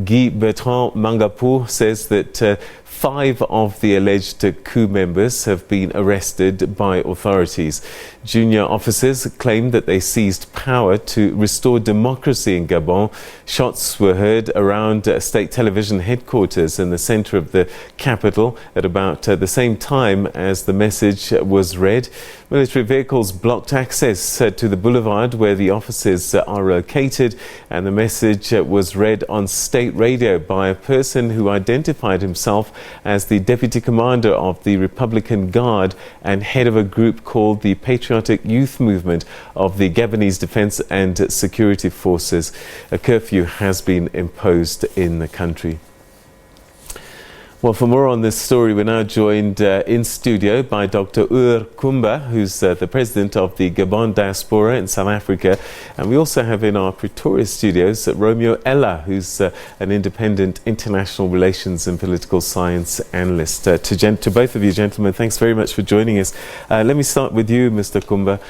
Guy-Bertrand Mapangou says that 5 of the alleged coup members have been arrested by authorities. Junior officers claim that they seized power to restore democracy in Gabon. Shots were heard around state television headquarters in the center of the capital at about the same time as the message was read. Military vehicles blocked access to the boulevard where the offices are located, and the message was read on state radio by a person who identified himself as the deputy commander of the Republican Guard and head of a group called the Patriotic Youth Movement of the Gabonese Defense and Security Forces. A curfew has been imposed in the country. Well, for more on this story, we're now joined in studio by Dr. Kumba, who's the president of the Gabon diaspora in South Africa. And we also have in our Pretoria studios Romeo Ella, who's an independent international relations and political science analyst. To both of you gentlemen, thanks very much for joining us. Let me start with you, Mr. Kumba.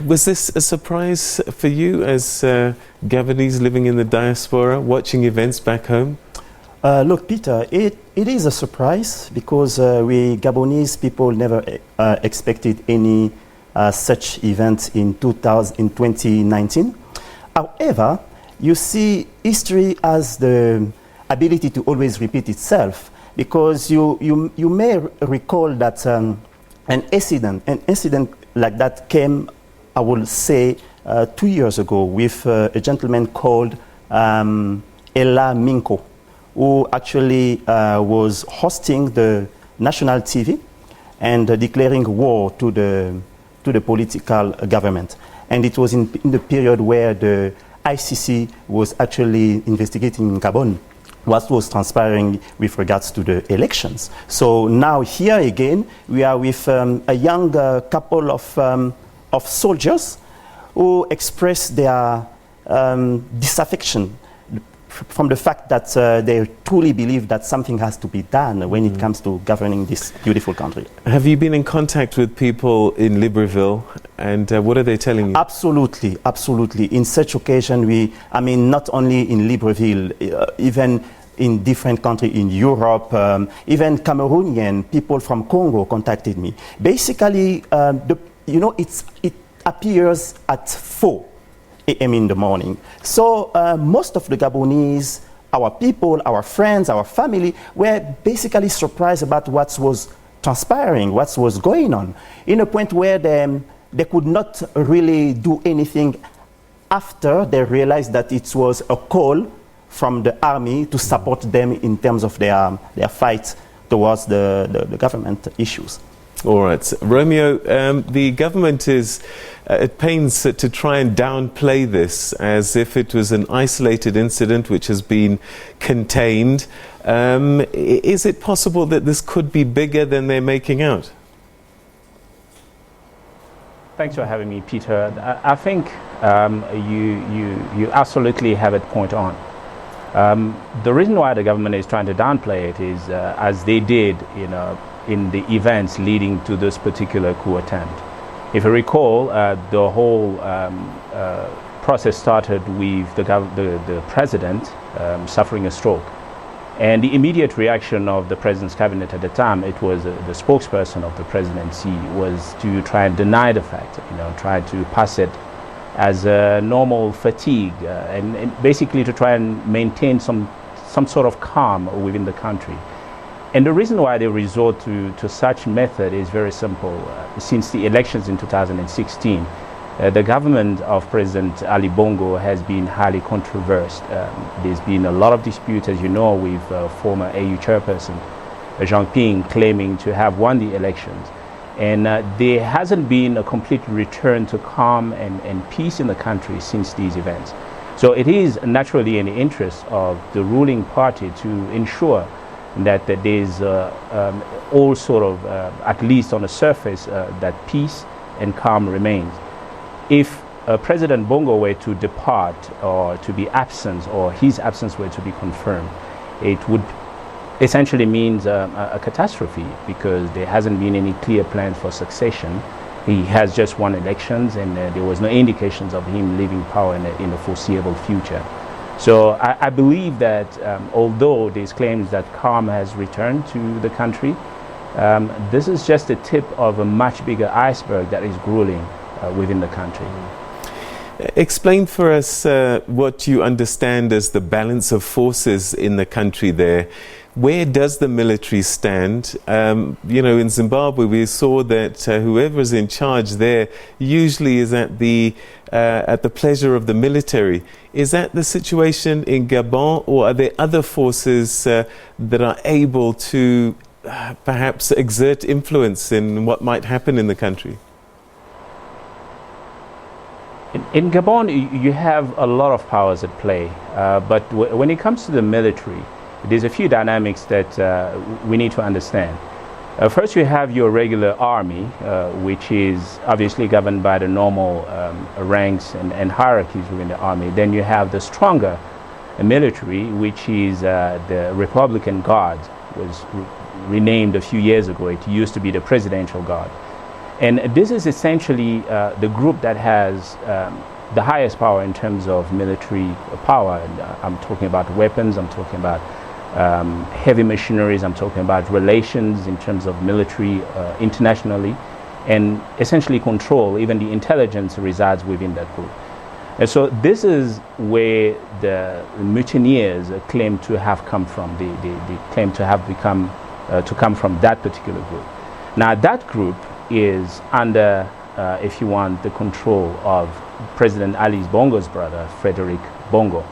Was this a surprise for you as Gabonese living in the diaspora, watching events back home? Look, Peter, it is a surprise because we Gabonese people never expected any such event in 2019. However, you see, history has the ability to always repeat itself, because you may recall that an incident like that came, I will say, 2 years ago with a gentleman called Ella Minko, who actually was hosting the national TV and declaring war to the political government. And it was in the period where the ICC was actually investigating in Gabon what was transpiring with regards to the elections. So now here again, we are with a young couple of soldiers who express their disaffection from the fact that they truly believe that something has to be done when it comes to governing this beautiful country. Have you been in contact with people in Libreville, and what are they telling you? Absolutely, absolutely. In such occasion, not only in Libreville, even in different countries in Europe, even Cameroonian people from Congo contacted me. Basically, it appears at 4 a.m. in the morning. So most of the Gabonese, our people, our friends, our family, were basically surprised about what was transpiring, what was going on, in a point where they could not really do anything after they realized that it was a call from the army to support them in terms of their fight towards the government issues. All right. Romeo, the government is at pains to try and downplay this as if it was an isolated incident which has been contained. Is it possible that this could be bigger than they're making out? Thanks for having me, Peter. I think you absolutely have it point on. The reason why the government is trying to downplay it is, as they did, in the events leading to this particular coup attempt. If you recall, the whole process started with the president suffering a stroke. And the immediate reaction of the president's cabinet at the time, it was the spokesperson of the presidency, was to try and deny the fact, try to pass it as a normal fatigue, and basically to try and maintain some sort of calm within the country. And the reason why they resort to such method is very simple. Since the elections in 2016, the government of President Ali Bongo has been highly controversial. There's been a lot of disputes, as you know, with former AU chairperson Jean Ping claiming to have won the elections. And there hasn't been a complete return to calm and peace in the country since these events. So it is naturally in the interest of the ruling party to ensure that there's all sort of, at least on the surface, that peace and calm remains. If President Bongo were to depart or to be absent, or his absence were to be confirmed, it would essentially means a catastrophe, because there hasn't been any clear plan for succession. He has just won elections, and there was no indications of him leaving power in the foreseeable future. So I believe that although there's claims that calm has returned to the country, this is just the tip of a much bigger iceberg that is grueling within the country. Explain for us what you understand as the balance of forces in the country there. Where does the military stand? In Zimbabwe we saw that whoever is in charge there usually is at the pleasure of the military. Is that the situation in Gabon, or are there other forces that are able to perhaps exert influence in what might happen in the country? In Gabon, you have a lot of powers at play, but when it comes to the military, there's a few dynamics that we need to understand. First, you have your regular army, which is obviously governed by the normal ranks and hierarchies within the army. Then you have the stronger military, which is the Republican Guard, was renamed a few years ago. It used to be the Presidential Guard. And this is essentially the group that has the highest power in terms of military power. And, I'm talking about weapons, I'm talking about heavy machineries, I'm talking about relations in terms of military internationally, and essentially control, even the intelligence resides within that group. And so this is where the mutineers claim to have come from. They claim to have to come from that particular group. Now that group is under, if you want, the control of President Ali Bongo's brother, Frederick Bongo,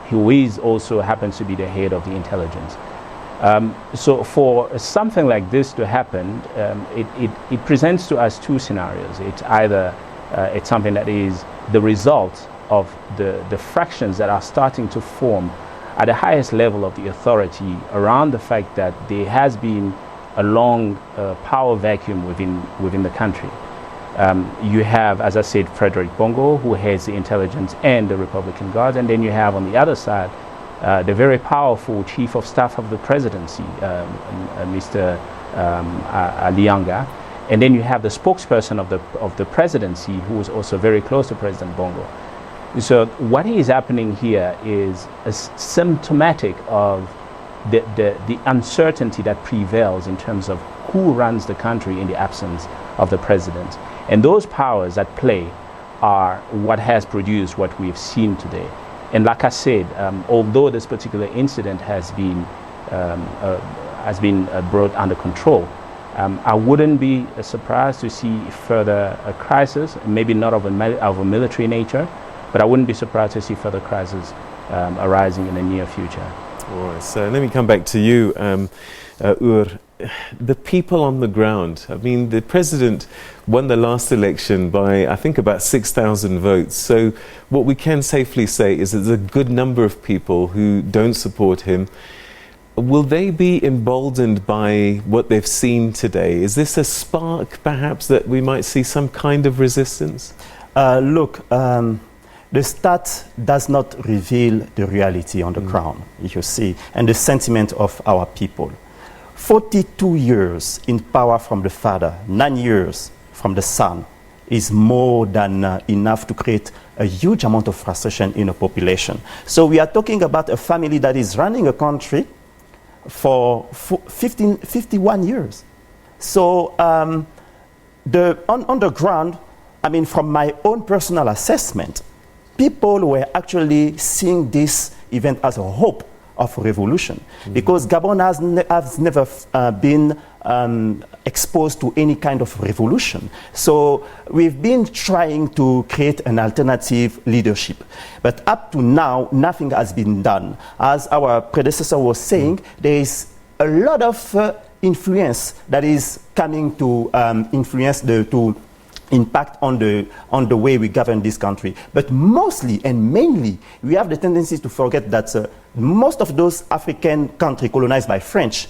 who is also happens to be the head of the intelligence. So for something like this to happen, it presents to us two scenarios. It's either it's something that is the result of the fractions that are starting to form at the highest level of the authority around the fact that there has been a long power vacuum within the country. You have, as I said, Frederick Bongo, who heads the intelligence and the Republican Guard, and then you have on the other side the very powerful Chief of Staff of the Presidency, Mr. Alianga, and then you have the spokesperson of the presidency, who is also very close to President Bongo. So what is happening here is symptomatic of the uncertainty that prevails in terms of who runs the country in the absence of the president. And those powers at play are what has produced what we've seen today. And like I said, although this particular incident has been brought under control, I wouldn't be surprised to see further crisis, maybe not of a military nature, but I wouldn't be surprised to see further crises arising in the near future. All right, so let me come back to you, Ur. The people on the ground. I mean, the president won the last election by, I think, about 6,000 votes. So what we can safely say is that there's a good number of people who don't support him. Will they be emboldened by what they've seen today? Is this a spark, perhaps, that we might see some kind of resistance? The stat does not reveal the reality on the ground, you see, and the sentiment of our people. 42 years in power from the father, 9 years from the son, is more than enough to create a huge amount of frustration in a population. So we are talking about a family that is running a country for 51 years. So on the ground, I mean, from my own personal assessment, people were actually seeing this event as a hope of revolution, because Gabon has never been exposed to any kind of revolution. So we've been trying to create an alternative leadership. But up to now, nothing has been done. As our predecessor was saying, there is a lot of influence that is coming to impact on the way we govern this country. But mostly and mainly, we have the tendency to forget that most of those African countries colonized by French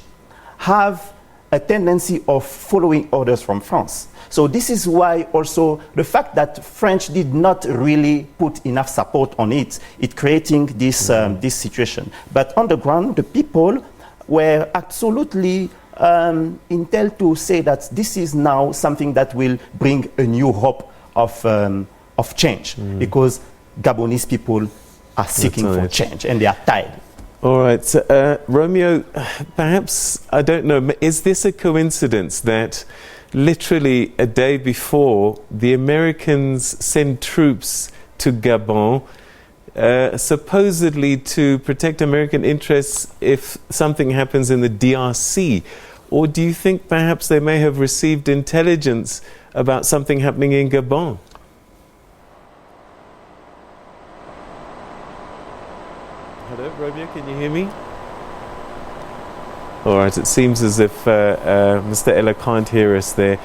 have a tendency of following orders from France. So this is why also the fact that French did not really put enough support on it creating this situation. But on the ground, the people were absolutely intent to say that this is now something that will bring a new hope of change, because Gabonese people are seeking for change, and they are tired. All right, Romeo, perhaps, I don't know, is this a coincidence that literally a day before the Americans send troops to Gabon, supposedly to protect American interests if something happens in the DRC? Or do you think perhaps they may have received intelligence about something happening in Gabon? Hello, Romeo, can you hear me? All right, it seems as if Mr. Ella can't hear us there.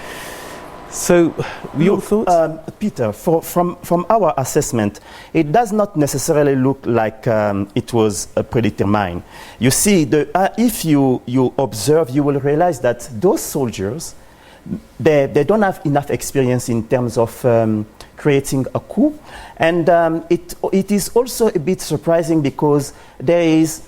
So, your thoughts? Peter, from our assessment, it does not necessarily look like it was predetermined. You see, if you observe, you will realize that those soldiers, they don't have enough experience in terms of creating a coup. And it is also a bit surprising because there is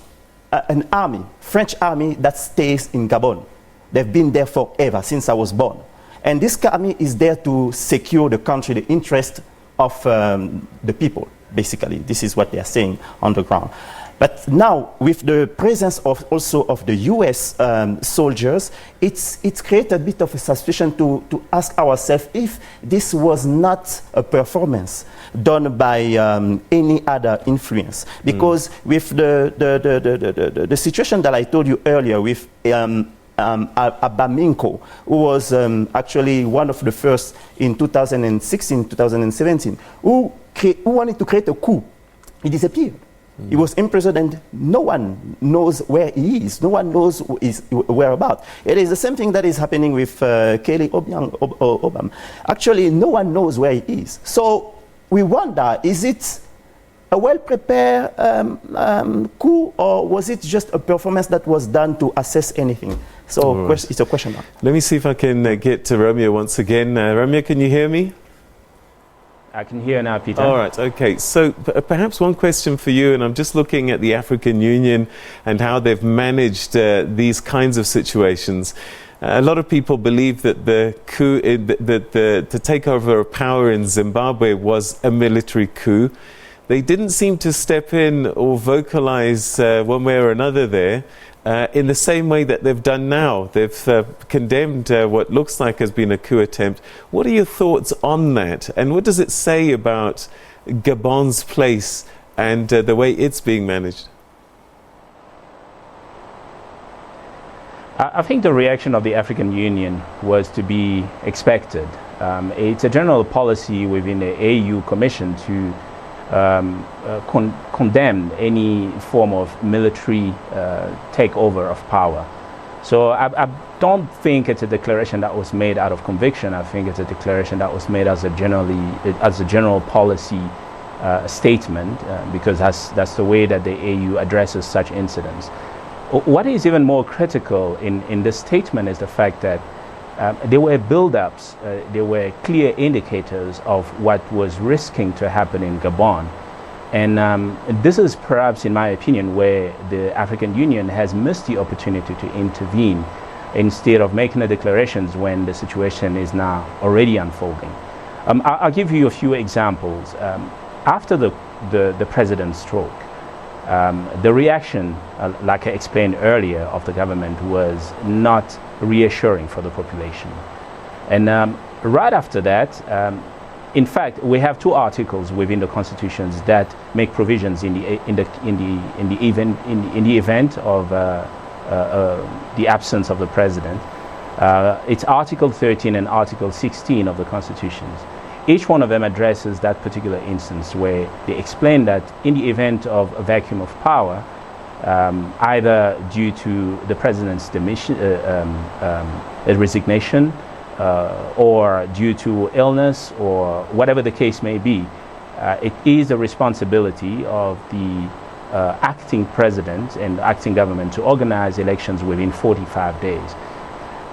an army, French army, that stays in Gabon. They've been there forever, since I was born. And this army is there to secure the country, the interest of the people, basically. This is what they are saying on the ground. But now, with the presence also of the US soldiers, it's created a bit of a suspicion to ask ourselves if this was not a performance done by any other influence. Because with the situation that I told you earlier with Abaminko, who was actually one of the first in 2016, 2017, who wanted to create a coup. He disappeared. He was imprisoned and no one knows where he is. No one knows his whereabouts. It is the same thing that is happening with Kelly Obam. Actually, no one knows where he is. So we wonder, is it a well-prepared coup, or was it just a performance that was done to assess anything? So right. It's a question mark. Let me see if I can get to Romeo once again. Romeo, can you hear me? I can hear now, Peter. All right, okay. So perhaps one question for you, and I'm just looking at the African Union and how they've managed these kinds of situations. A lot of people believe that the coup, the takeover of power in Zimbabwe was a military coup. They didn't seem to step in or vocalize one way or another there. In the same way that they've done now. They've condemned what looks like has been a coup attempt. What are your thoughts on that? And what does it say about Gabon's place and the way it's being managed? I think the reaction of the African Union was to be expected. It's a general policy within the AU Commission to condemn any form of military takeover of power. So I don't think it's a declaration that was made out of conviction. I think it's a declaration that was made as a general policy statement, because that's the way that the AU addresses such incidents. What is even more critical in this statement is the fact that there were build-ups, there were clear indicators of what was risking to happen in Gabon. And this is perhaps, in my opinion, where the African Union has missed the opportunity to intervene instead of making the declarations when the situation is now already unfolding. I'll give you a few examples. After the president's stroke, the reaction, like I explained earlier, of the government was not reassuring for the population. And right after that, in fact, we have two articles within the constitutions that make provisions in the event of the absence of the president. It's Article 13 and Article 16 of the constitutions. Each one of them addresses that particular instance where they explain that in the event of a vacuum of power, either due to the president's resignation, or due to illness, or whatever the case may be, it is the responsibility of the acting president and acting government to organize elections within 45 days.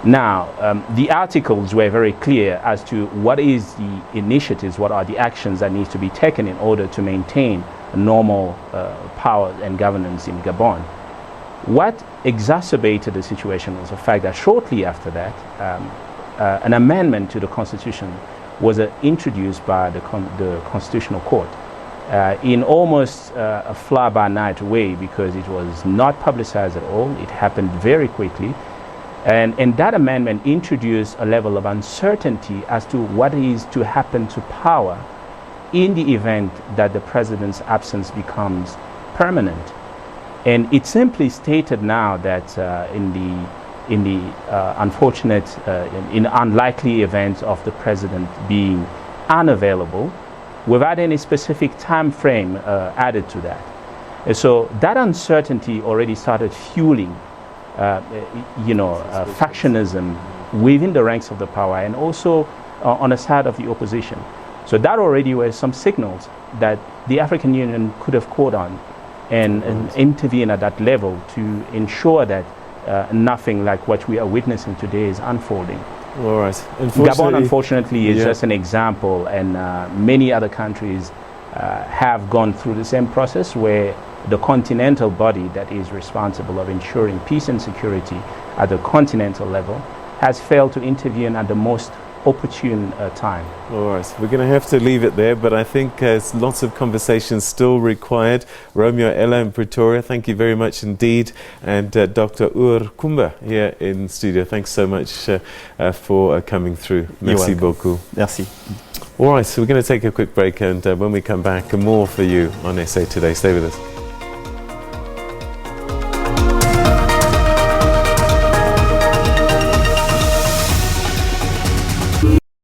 Now, the articles were very clear as to what is the initiatives, what are the actions that need to be taken in order to maintain normal power and governance in Gabon. What exacerbated the situation was the fact that shortly after that, an amendment to the constitution was introduced by the Constitutional Court, in almost a fly-by-night way, because it was not publicized at all. It happened very quickly. And that amendment introduced a level of uncertainty as to what is to happen to power in the event that the president's absence becomes permanent. And it simply stated now that in the unfortunate, in unlikely event of the president being unavailable, without any specific time frame added to that. And so that uncertainty already started fueling factionism within the ranks of the power, and also on the side of the opposition. So that already were some signals that the African Union could have caught on and intervene at that level to ensure that nothing like what we are witnessing today is unfolding. All right. Gabon, unfortunately, is just an example, and many other countries have gone through the same process, where the continental body that is responsible of ensuring peace and security at the continental level has failed to intervene at the most opportune time. All right, we're going to have to leave it there, but I think there's lots of conversations still required. Romeo Ella in Pretoria, thank you very much indeed. And Dr. Ur Kumba here in studio, thanks so much for coming through. Merci beaucoup. Merci. All right, so we're going to take a quick break, and when we come back, more for you on SA Today. Stay with us.